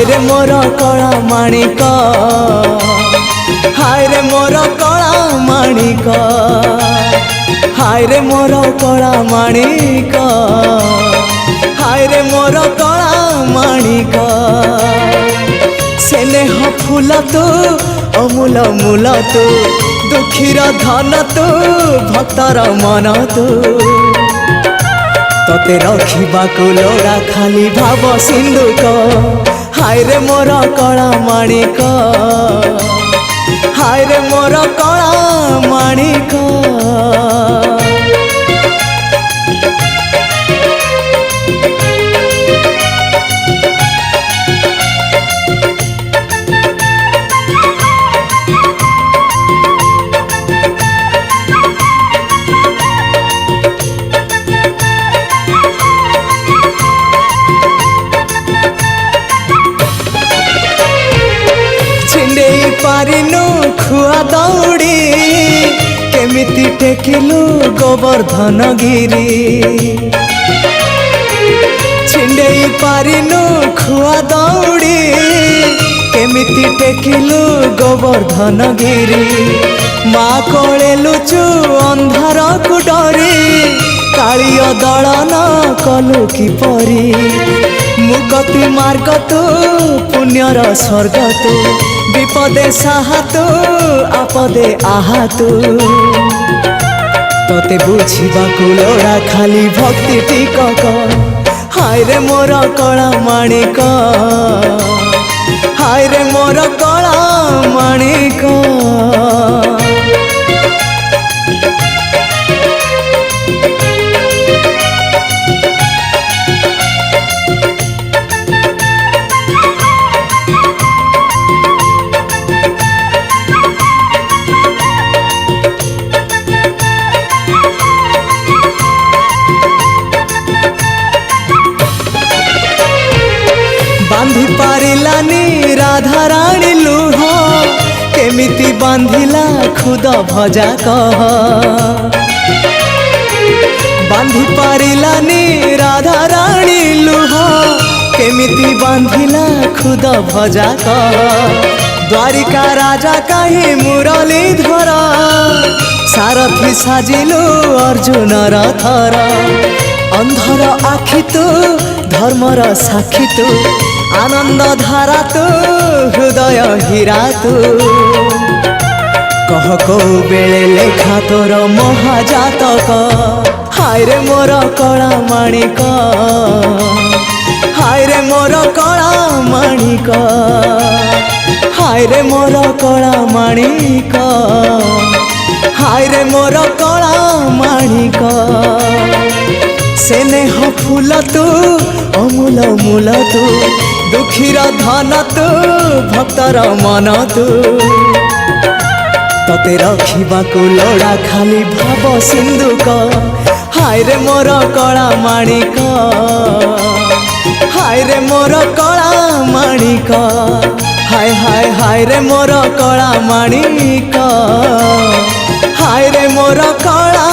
हाय रे मोर कला माणिक हाय रे मोर कला माणिक हाय रे मोर कला माणिक हाय रे मोर कला माणिक स्नेह फूल तू अमूल मूल तू दुखीर धन तू भक्तर मन तू तोते रखिबाकु लोड़ा खाली भाव सिंधुक हाय रे मोर कला माणिक हाय रे मोर कला माणिक पारिनु खुआ दौड़ी केमिति टेकिलु गोवर्धन गिरी छिंडेई पारिनु खुआ दौड़ी केमिति टेकिलु गोवर्धन गिरी माँ कोले लुचु अंधार को डरी कालिय दलन कलु किपरी मुगति मार्ग तू पुण्यर स्वर्ग तू विपदे साहातु आपदे आहातु तोते बुझिबाकु लोड़ा खाली भक्ति टिकक हाय रे मोर कला माणिक हाय रे मोर कला माणिक बांधी पारिलानी राधा रानी लुह केमिति बांधिला खुद भजा कह बांधी पारिलानी राधा रानी लुह केमिति बांधिला खुद भजा कह द्वारिका राजा कहीं मुरली धर सारथी साजिलु अर्जुन रथर अंधर आखि तू धर्मर साक्षी तू आनंद धारा तू हृदय हीरा तू कह को बेले लेखा तोर महाजातक हाय रे मोर कला माणिक हाय रे मोर कला माणिक हाय रे मोर कला माणिक हाय रे मोर कला माणिक स्नेह फूल तू अमूल मूल तू दुखीर धन तू भक्तर मन तू तोते रखिबाकु लोड़ा खाली भाव सिंधुक हाय रे मोर कला माणिक हाय रे मोर कला माणिक हाय हाय हाय रे मोर कला माणिक हाय रे मोर कला